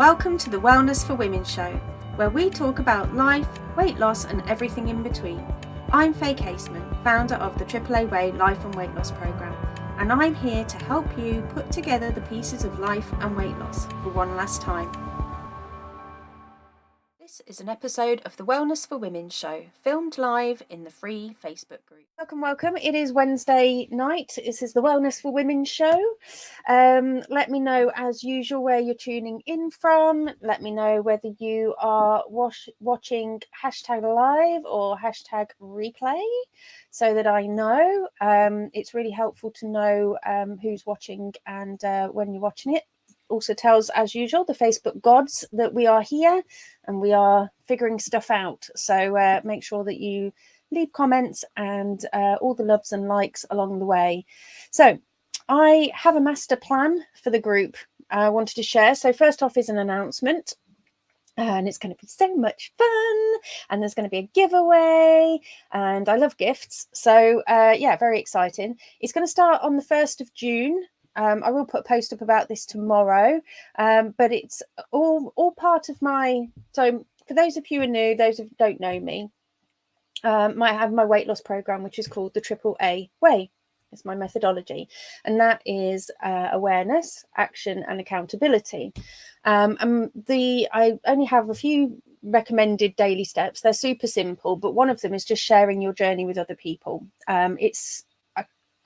Welcome to the Wellness for Women show, where we talk about life, weight loss and everything in between. I'm Faye Caseman, founder of the AAA Way Life and Weight Loss Programme, and I'm here to help you put together the pieces of life and weight loss for one last time. This is an episode of the Wellness for Women show, filmed live in the free Facebook group. Welcome. It is Wednesday night. This is the Wellness for Women show. Let me know, as usual, where you're tuning in from. Let me know whether you are watching hashtag live or hashtag replay, so that I know. It's really helpful to know who's watching and when you're watching it. Also tells, as usual, the Facebook gods that we are here and we are figuring stuff out. So make sure that you leave comments and all the loves and likes along the way. So I have a master plan for the group I wanted to share. So first off is an announcement. And it's going to be so much fun, and there's going to be a giveaway, and I love gifts. So yeah, very exciting. It's going to start on the 1st of June. I will put a post up about this tomorrow, but it's all part of my. So for those of you who are new, those who don't know me, I have my weight loss program, which is called the AAA Way. It's my methodology, and that is awareness, action, and accountability. I only have a few recommended daily steps. They're super simple, but one of them is just sharing your journey with other people. I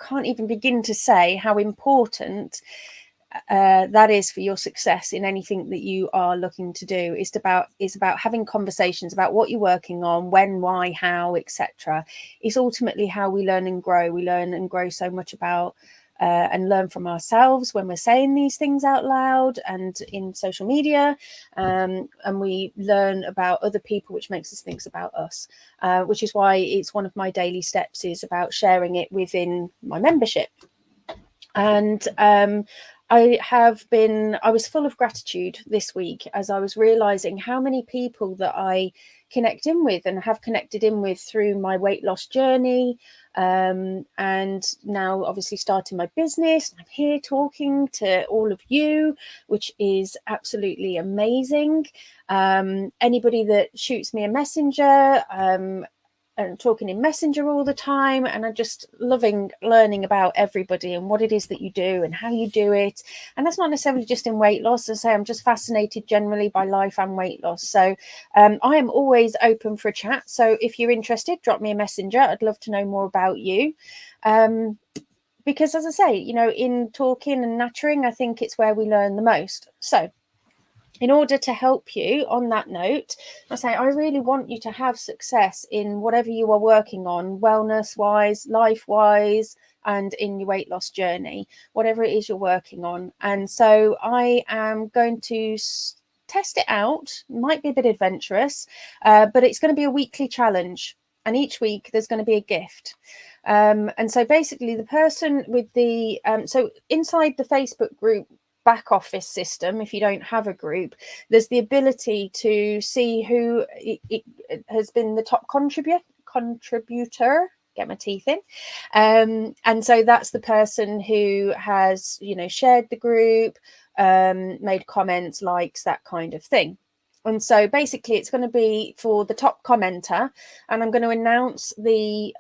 can't even begin to say how important that is for your success in anything that you are looking to do. It's about having conversations about what you're working on, when, why, how, etc. It's ultimately how we learn and grow. We learn and grow so much about and learn from ourselves when we're saying these things out loud and in social media, and we learn about other people, which makes us think about us, which is why it's one of my daily steps is about sharing it within my membership. And I was full of gratitude this week as I was realizing how many people that I connect in with and have connected in with through my weight loss journey. And now obviously starting my business. I'm here talking to all of you, which is absolutely amazing. Anybody that shoots me a messenger, and talking in Messenger all the time, and I'm just loving learning about everybody and what it is that you do and how you do it. And that's not necessarily just in weight loss. As I say, I'm just fascinated generally by life and weight loss. So I am always open for a chat. So if you're interested, drop me a messenger. I'd love to know more about you. Because as I say, in talking and nattering, I think it's where we learn the most. So in order to help you on that note, I really want you to have success in whatever you are working on, wellness wise, life wise, and in your weight loss journey, whatever it is you're working on. And so I am going to test it out. Might be a bit adventurous, but it's going to be a weekly challenge. And each week there's going to be a gift. And so basically the person with the, so inside the Facebook group, back office system, if you don't have a group, there's the ability to see who it has been the top contributor, get my teeth in, and so that's the person who has shared the group, made comments, likes, that kind of thing. And so basically it's going to be for the top commenter, and I'm going to announce the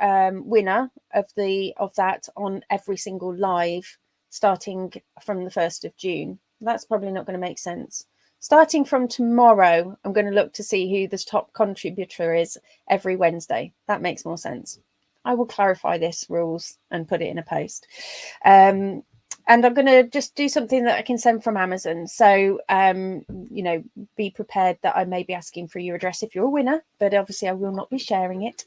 winner of that on every single live starting from the 1st of June. That's probably not going to make sense. Starting from tomorrow, I'm going to look to see who the top contributor is every Wednesday. That makes more sense. I will clarify this rules and put it in a post. And I'm going to just do something that I can send from Amazon. So, be prepared that I may be asking for your address if you're a winner, but obviously I will not be sharing it.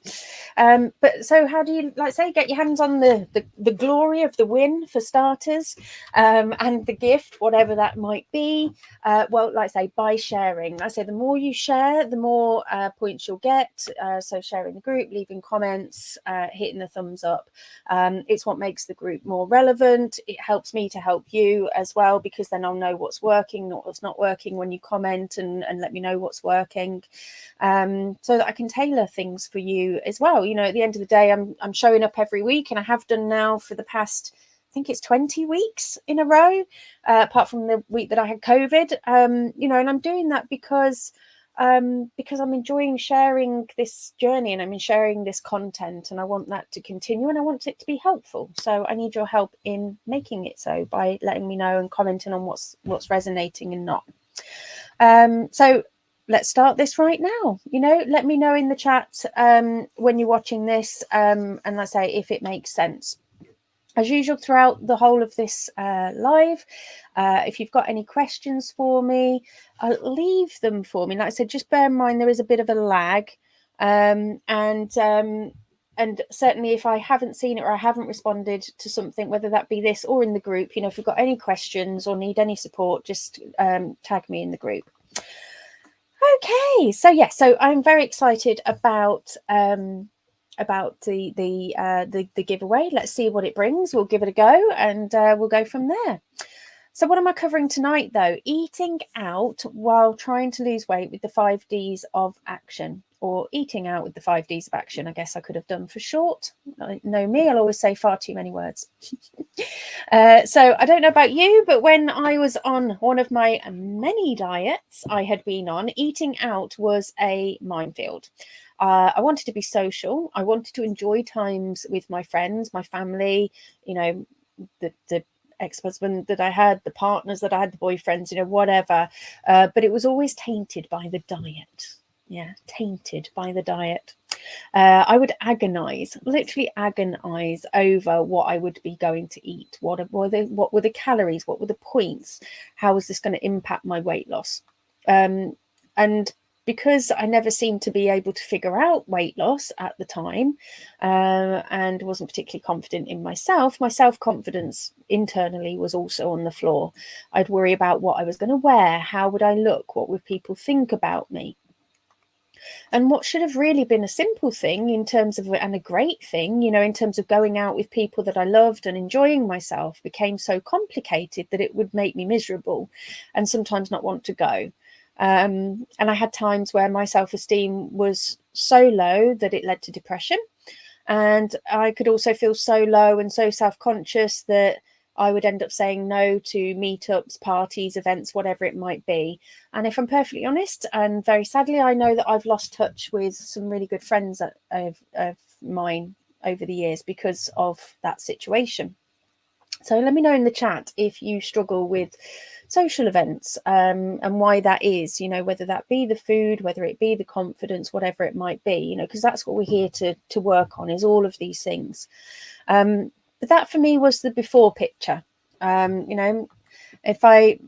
But so how do you, get your hands on the glory of the win for starters, and the gift, whatever that might be? By sharing. The more you share, the more points you'll get. So sharing the group, leaving comments, hitting the thumbs up. It's what makes the group more relevant. It helps me to help you as well, because then I'll know what's working, not what's not working when you comment and let me know what's working, so that I can tailor things for you as well. At the end of the day, I'm showing up every week, and I have done now for the past think it's 20 weeks in a row, apart from the week that I had COVID. You know, and I'm doing that because I'm enjoying sharing this journey, and I'm sharing this content, and I want that to continue, and I want it to be helpful. So I need your help in making it so, by letting me know and commenting on what's resonating and not. So let's start this right now. You know, let me know in the chat when you're watching this, and let's say if it makes sense. As usual, throughout the whole of this live, if you've got any questions for me, leave them for me. Like I said, just bear in mind there is a bit of a lag, and certainly if I haven't seen it or I haven't responded to something, whether that be this or in the group, you know, if you've got any questions or need any support, just tag me in the group. Okay, so yeah, so I'm very excited about the giveaway. Let's see what it brings. We'll give it a go, and we'll go from there. So what am I covering tonight, though? Eating out while trying to lose weight with the 5 Ds of action, or eating out with the 5 Ds of action. I guess I could have done for short. Know me, I'll always say far too many words. So I don't know about you, but when I was on one of my many diets I had been on, eating out was a minefield. I wanted to be social. I wanted to enjoy times with my friends, my family, you know, the ex-husband that I had, the partners that I had, the boyfriends, you know, whatever. But it was always tainted by the diet. Yeah, tainted by the diet. I would literally agonize over what I would be going to eat. What were the calories? What were the points? How was this going to impact my weight loss? And because I never seemed to be able to figure out weight loss at the time, and wasn't particularly confident in myself, my self-confidence internally was also on the floor. I'd worry about what I was going to wear. How would I look? What would people think about me? And what should have really been a simple thing in terms of, and a great thing, you know, in terms of going out with people that I loved and enjoying myself, became so complicated that it would make me miserable and sometimes not want to go. And I had times where my self-esteem was so low that it led to depression. And I could also feel so low and so self-conscious that I would end up saying no to meetups, parties, events, whatever it might be. And if I'm perfectly honest, and very sadly, I know that I've lost touch with some really good friends of mine over the years because of that situation. So let me know in the chat if you struggle with social events, and why that is, you know, whether that be the food, whether it be the confidence, whatever it might be, you know, because that's what we're here to work on, is all of these things. But that for me was the before picture. You know, if I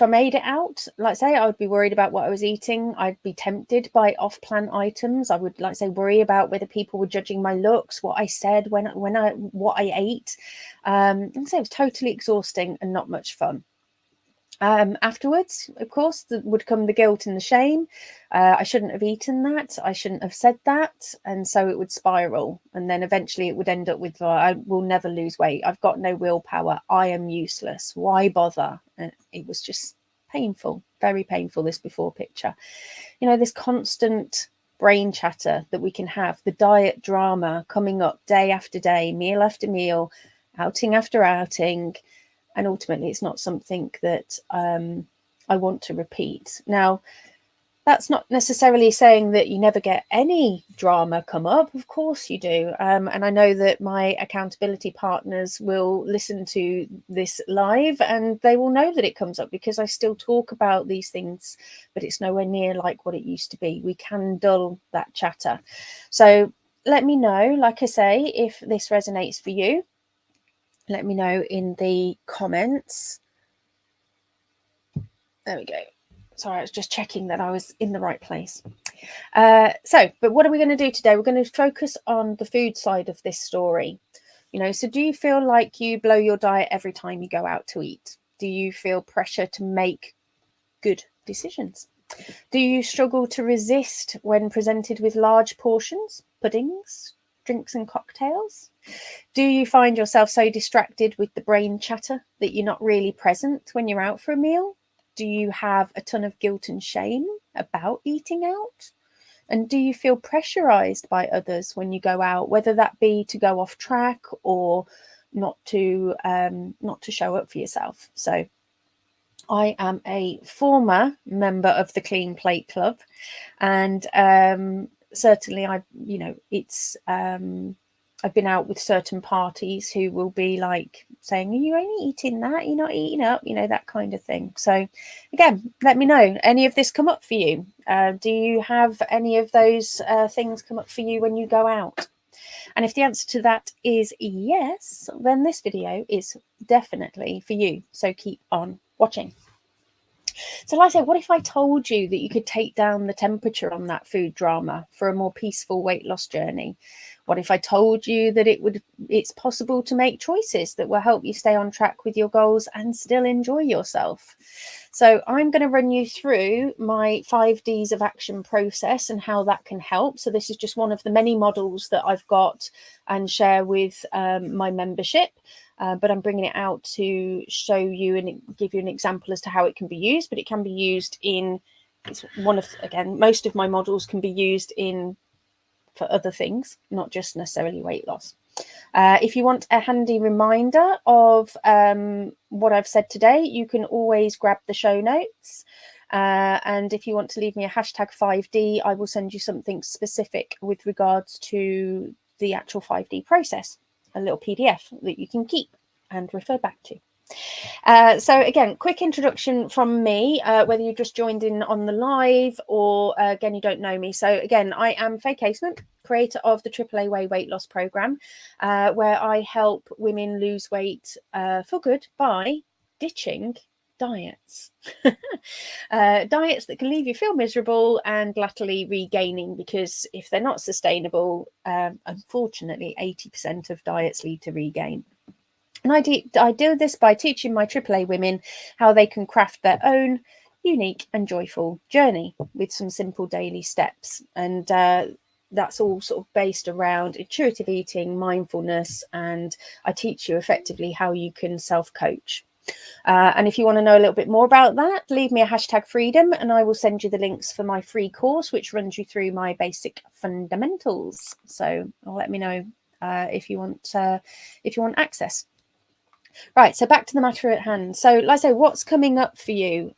made it out, like say, I would be worried about what I was eating. I'd be tempted by off-plan items. I would, like say, worry about whether people were judging my looks, what I said, what I ate. And so it was totally exhausting and not much fun. Afterwards, of course, would come the guilt and the shame. I shouldn't have eaten that. I shouldn't have said that. And so it would spiral. And then eventually it would end up with, I will never lose weight. I've got no willpower. I am useless. Why bother? And it was just painful, very painful, this before picture. You know, this constant brain chatter that we can have, the diet drama coming up day after day, meal after meal, outing after outing. And ultimately, it's not something that I want to repeat. Now, that's not necessarily saying that you never get any drama come up. Of course you do. And I know that my accountability partners will listen to this live and they will know that it comes up, because I still talk about these things, but it's nowhere near like what it used to be. We can dull that chatter. So let me know, like I say, if this resonates for you. Let me know in the comments. There we go. Sorry, I was just checking that I was in the right place. But what are we going to do today? We're going to focus on the food side of this story. You know, so do you feel like you blow your diet every time you go out to eat? Do you feel pressure to make good decisions? Do you struggle to resist when presented with large portions, puddings, drinks and cocktails? Do you find yourself so distracted with the brain chatter that you're not really present when you're out for a meal? Do you have a ton of guilt and shame about eating out? And do you feel pressurized by others when you go out, whether that be to go off track or not to show up for yourself. So I am a former member of the Clean Plate Club, and certainly I've been out with certain parties who will be like saying, are you only eating that? You're not eating up, that kind of thing. So again, let me know, any of this come up for you? Do you have any of those things come up for you when you go out? And if the answer to that is yes, then this video is definitely for you. So keep on watching. So like I said, what if I told you that you could take down the temperature on that food drama for a more peaceful weight loss journey? What if I told you that it's possible to make choices that will help you stay on track with your goals and still enjoy yourself? So I'm going to run you through my 5 Ds of action process and how that can help. So this is just one of the many models that I've got and share with my membership. But I'm bringing it out to show you and give you an example as to how it can be used. But it can be used most of my models can be used for other things, not just necessarily weight loss. If you want a handy reminder of what I've said today, you can always grab the show notes. And if you want to leave me a hashtag 5D, I will send you something specific with regards to the actual 5D process, a little PDF that you can keep and refer back to. So again, quick introduction from me, whether you just joined in on the live or again, you don't know me. So again, I am Faye Casement, creator of the AAA Way weight loss program, where I help women lose weight for good by ditching diets. Diets that can leave you feel miserable and latterly regaining, because if they're not sustainable, unfortunately 80% of diets lead to regain. And I do this by teaching my AAA women how they can craft their own unique and joyful journey with some simple daily steps. And that's all sort of based around intuitive eating, mindfulness, and I teach you effectively how you can self-coach. And if you want to know a little bit more about that, leave me a hashtag freedom and I will send you the links for my free course, which runs you through my basic fundamentals. So let me know if you want access. Right, so back to the matter at hand. So like I say, what's coming up for you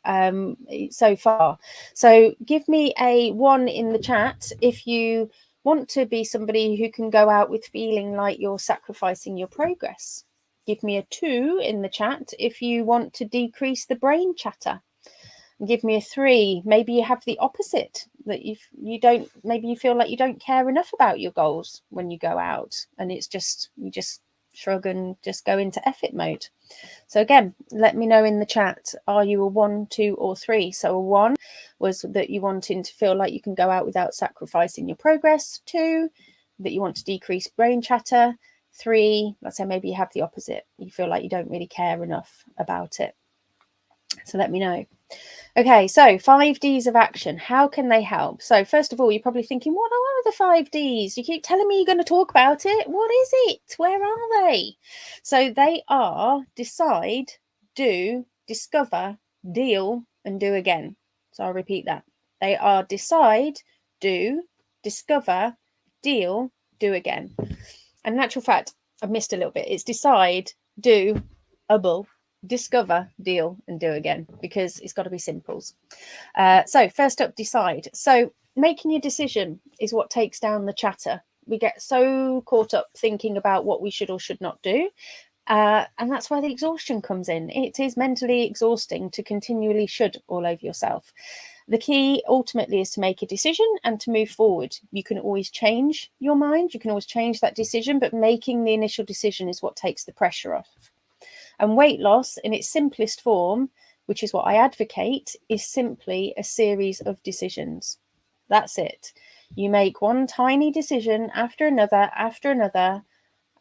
so far? So give me a 1 in the chat if you want to be somebody who can go out with feeling like you're sacrificing your progress. Give me a 2 in the chat if you want to decrease the brain chatter. And give me a 3. Maybe you have the opposite, that maybe you feel like you don't care enough about your goals when you go out, and you just shrug and just go into F it mode. So again, let me know in the chat, are you a 1, 2 or 3? So a 1 was that you wanting to feel like you can go out without sacrificing your progress. 2, that you want to decrease brain chatter. 3, let's say maybe you have the opposite, you feel like you don't really care enough about it. So let me know. Okay, so 5 Ds of action. How can they help? So first of all, you're probably thinking, what are the 5 Ds? You keep telling me you're going to talk about it. What is it? Where are they? So they are decide, do, discover, deal, and do again. So I'll repeat that. They are decide, do, discover, deal, do again. And in actual fact, I've missed a little bit. It's decide, do, able, discover, deal, and do again, because it's got to be simples. So first up, decide. So making your decision is what takes down the chatter. We get so caught up thinking about what we should or should not do. And that's where the exhaustion comes in. It is mentally exhausting to continually should all over yourself. The key ultimately is to make a decision and to move forward. You can always change your mind. You can always change that decision, but making the initial decision is what takes the pressure off. And weight loss in its simplest form, which is what I advocate, is simply a series of decisions. That's it. You make one tiny decision after another,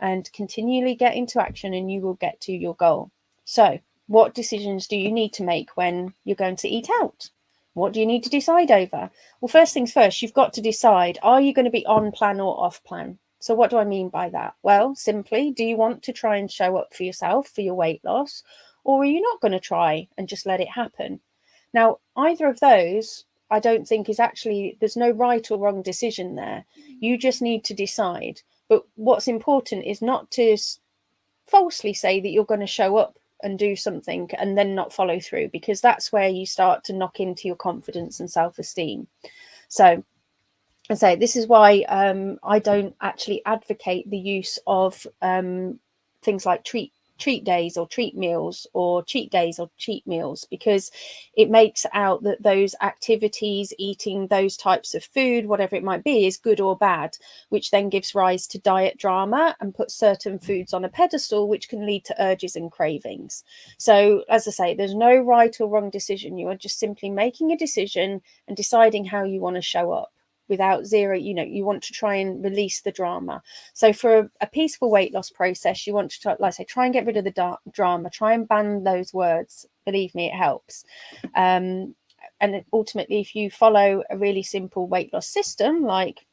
and continually get into action and you will get to your goal. So what decisions do you need to make when you're going to eat out? What do you need to decide over? Well, first things first, you've got to decide, are you going to be on plan or off plan? So what do I mean by that? Well, simply, do you want to try and show up for yourself for your weight loss, or are you not going to try and just let it happen? Now, either of those, I don't think is actually, there's no right or wrong decision there. You just need to decide. But what's important is not to falsely say that you're going to show up and do something and then not follow through, because that's where you start to knock into your confidence and self-esteem. So I say this is why I don't actually advocate the use of things like treat days or treat meals or cheat days or cheat meals, because it makes out that those activities, eating those types of food, whatever it might be, is good or bad, which then gives rise to diet drama and puts certain foods on a pedestal, which can lead to urges and cravings. So as I say, there's no right or wrong decision. You are just simply making a decision and deciding how you want to show up without zero. You want to try and release the drama. So for a peaceful weight loss process, you want to try, like I say, try and get rid of the drama, try and ban those words. Believe me, it helps. And ultimately, if you follow a really simple weight loss system, like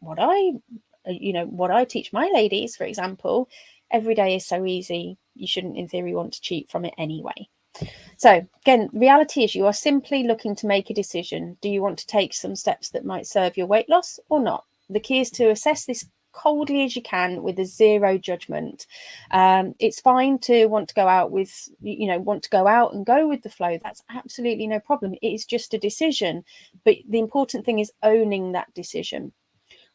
what I teach my ladies, for example, every day is so easy. You shouldn't, in theory, want to cheat from it anyway. So again, reality is you are simply looking to make a decision. Do you want to take some steps that might serve your weight loss or not? The key is to assess this coldly as you can with a zero judgment. It's fine to want to go out with, want to go out and go with the flow. That's absolutely no problem. It is just a decision. But the important thing is owning that decision.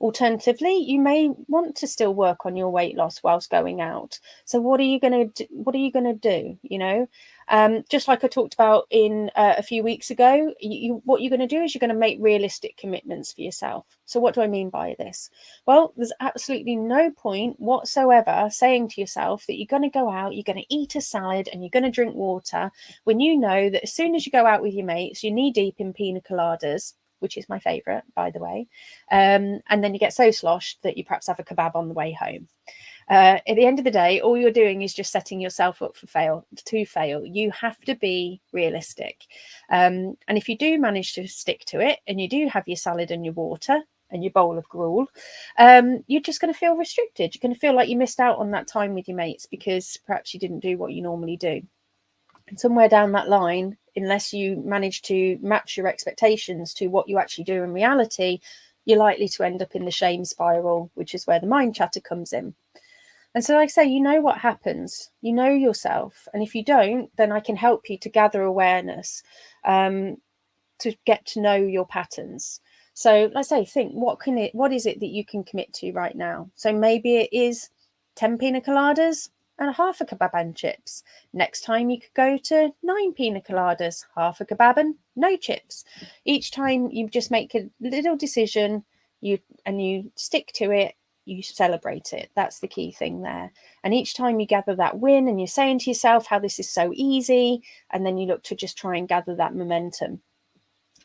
Alternatively, you may want to still work on your weight loss whilst going out. So what are you going to do? Just like I talked about in a few weeks ago, what you're going to do is you're going to make realistic commitments for yourself. So what do I mean by this? Well, there's absolutely no point whatsoever saying to yourself that you're going to go out, you're going to eat a salad and you're going to drink water, when you know that as soon as you go out with your mates, you're knee deep in pina coladas, which is my favorite, by the way. And then you get so sloshed that you perhaps have a kebab on the way home. At the end of the day, all you're doing is just setting yourself up to fail. You have to be realistic. And if you do manage to stick to it and you do have your salad and your water and your bowl of gruel, you're just going to feel restricted. You're going to feel like you missed out on that time with your mates because perhaps you didn't do what you normally do. And somewhere down that line, unless you manage to match your expectations to what you actually do in reality, you're likely to end up in the shame spiral, which is where the mind chatter comes in. And so, like I say, you know what happens, you know yourself. And if you don't, then I can help you to gather awareness, to get to know your patterns. So let's say, think, what is it that you can commit to right now? So maybe it is 10 pina coladas and half a kebab and chips. Next time you could go to 9 pina coladas, half a kebab and no chips. Each time you just make a little decision, you stick to it, you celebrate it. That's the key thing there. And each time you gather that win and you're saying to yourself how this is so easy, and then you look to just try and gather that momentum.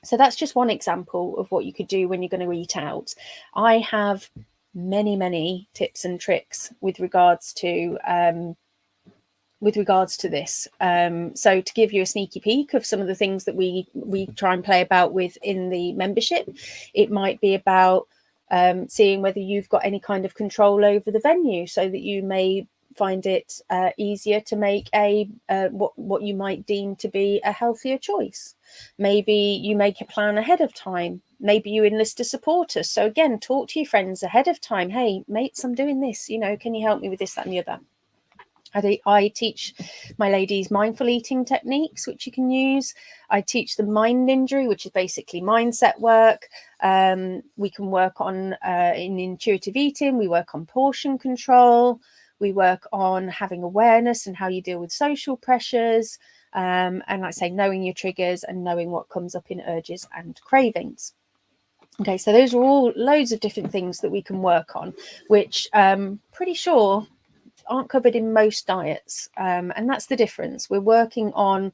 So that's just one example of what you could do when you're going to eat out. I have many tips and tricks with regards to this. So to give you a sneaky peek of some of the things that we try and play about with in the membership, it might be about seeing whether you've got any kind of control over the venue, so that you may find it easier to make a what you might deem to be a healthier choice. Maybe you make a plan ahead of time. Maybe you enlist a supporter. So again, talk to your friends ahead of time. Hey, mates, I'm doing this. Can you help me with this, that, and the other? I teach my ladies mindful eating techniques, which you can use. I teach them mind injury, which is basically mindset work. We can work on in intuitive eating. We work on portion control. We work on having awareness and how you deal with social pressures. And like I say, knowing your triggers and knowing what comes up in urges and cravings. Okay, so those are all loads of different things that we can work on, which pretty sure aren't covered in most diets, and that's the difference. We're working on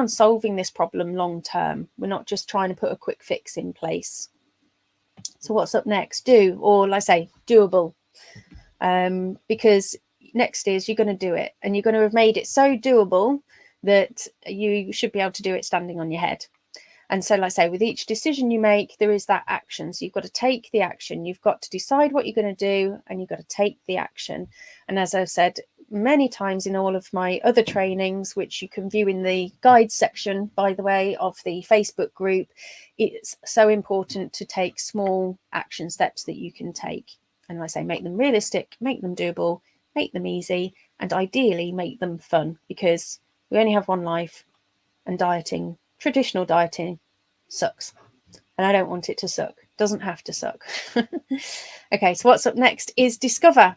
solving this problem long term. We're not just trying to put a quick fix in place. So what's up next? Like I say, doable, because next is you're going to do it, and you're going to have made it so doable that you should be able to do it standing on your head. And so, like I say, with each decision you make, there is that action. So you've got to take the action. You've got to decide what you're going to do, and you've got to take the action. And as I've said many times in all of my other trainings, which you can view in the guides section, by the way, of the Facebook group, it's so important to take small action steps that you can take. And like I say, make them realistic, make them doable, make them easy, and ideally make them fun, because we only have one life, and dieting, traditional dieting, sucks. And I don't want it to suck. It doesn't have to suck. Okay, so what's up next is discover.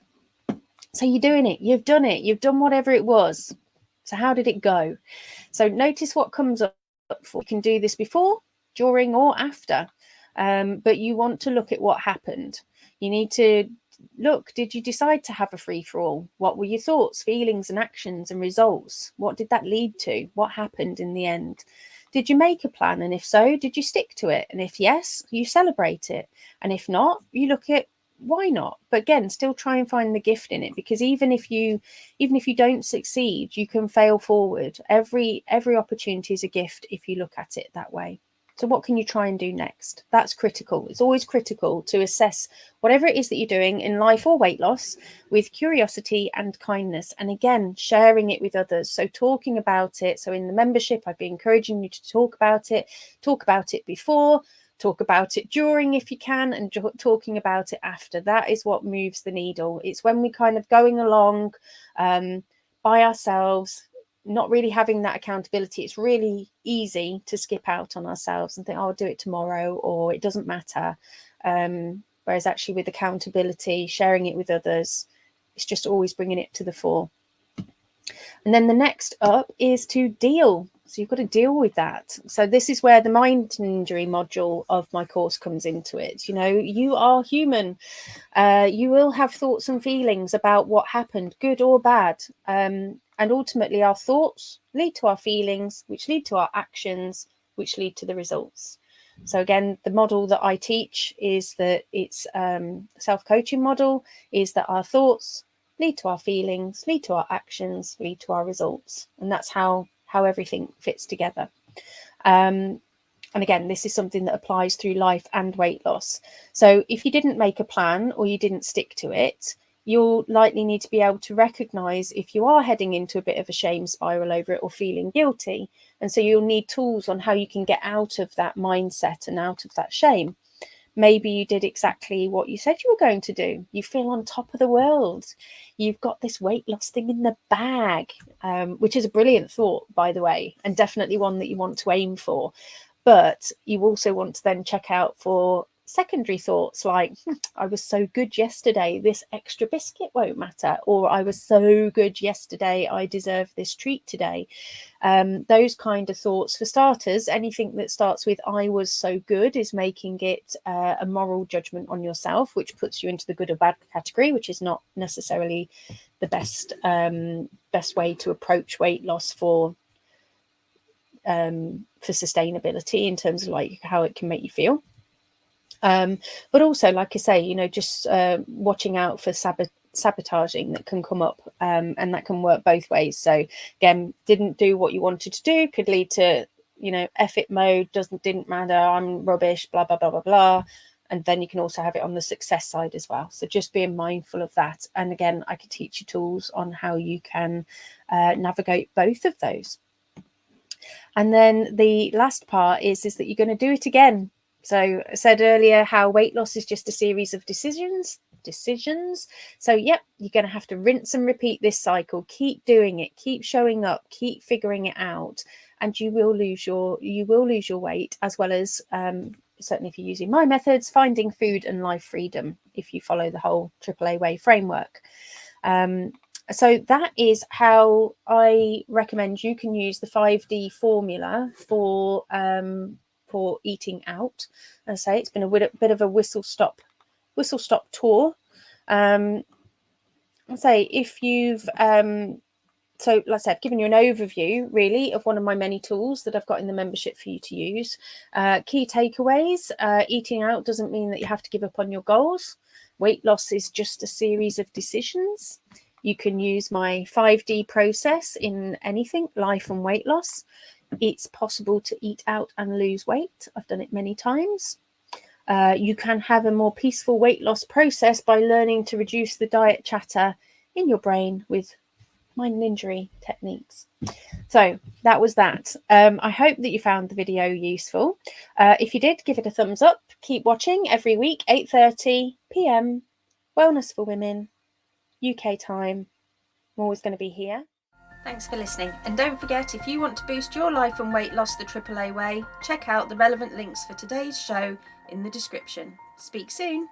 So you're doing it. You've done it. You've done whatever it was. So how did it go? So notice what comes up. You can do this before, during, or after. But you want to look at what happened. You need to look, did you decide to have a free-for-all? What were your thoughts, feelings, and actions and results? What did that lead to? What happened in the end? Did you make a plan? And if so, did you stick to it? And if yes, you celebrate it. And if not, you look at why not. But again, still try and find the gift in it, because even if you don't succeed, you can fail forward. Every opportunity is a gift if you look at it that way. So what can you try and do next? That's critical. It's always critical to assess whatever it is that you're doing in life or weight loss with curiosity and kindness. And again, sharing it with others. So talking about it. So in the membership, I've been encouraging you to talk about it before, talk about it during if you can, and talking about it after. That is what moves the needle. It's when we kind of going along by ourselves, not really having that accountability. It's really easy to skip out on ourselves and think, oh, I'll do it tomorrow, or it doesn't matter. Whereas actually with accountability, sharing it with others, it's just always bringing it to the fore. And then the next up is to deal. So you've got to deal with that. So this is where the mind injury module of my course comes into it. You know, you are human. You will have thoughts and feelings about what happened, good or bad. And ultimately our thoughts lead to our feelings, which lead to our actions, which lead to the results. So again, the model that I teach is that it's self-coaching model, is that our thoughts lead to our feelings, lead to our actions, lead to our results. And that's how everything fits together. And again, this is something that applies through life and weight loss. So if you didn't make a plan or you didn't stick to it, you'll likely need to be able to recognize if you are heading into a bit of a shame spiral over it or feeling guilty. And so you'll need tools on how you can get out of that mindset and out of that shame. Maybe you did exactly what you said you were going to do. You feel on top of the world. You've got this weight loss thing in the bag, which is a brilliant thought, by the way, and definitely one that you want to aim for. But you also want to then check out for secondary thoughts like, I was so good yesterday, this extra biscuit won't matter, or I was so good yesterday, I deserve this treat today. Those kind of thoughts. For starters, anything that starts with I was so good is making it a moral judgment on yourself, which puts you into the good or bad category, which is not necessarily the best way to approach weight loss for sustainability in terms of like how it can make you feel. But also, like I say, you know, just watching out for sabotaging that can come up, and that can work both ways. So again, didn't do what you wanted to do could lead to, you know, F it mode, didn't matter, I'm rubbish, blah, blah, blah, blah, blah. And then you can also have it on the success side as well. So just being mindful of that. And again, I could teach you tools on how you can navigate both of those. And then the last part is that you're going to do it again. So I said earlier how weight loss is just a series of decisions. So yep, you're going to have to rinse and repeat this cycle. Keep doing it, keep showing up, keep figuring it out, and you will lose your weight, as well as certainly if you're using my methods, finding food and life freedom if you follow the whole AAA way framework. So that is how I recommend you can use the 5D formula for eating out. As I say, it's been a bit of a whistle stop tour. I say if you've so like I said, I've given you an overview really of one of my many tools that I've got in the membership for you to use. Key takeaways: eating out doesn't mean that you have to give up on your goals. Weight loss is just a series of decisions. You can use my 5D process in anything, life and weight loss. It's possible to eat out and lose weight. I've done it many times. You can have a more peaceful weight loss process by learning to reduce the diet chatter in your brain with mind injury techniques. So that was that. I hope that you found the video useful. If you did, give it a thumbs up. Keep watching every week, 8:30 p.m. Wellness for Women, UK time. I'm always going to be here. Thanks for listening, and don't forget, if you want to boost your life and weight loss the AAA way, check out the relevant links for today's show in the description. Speak soon.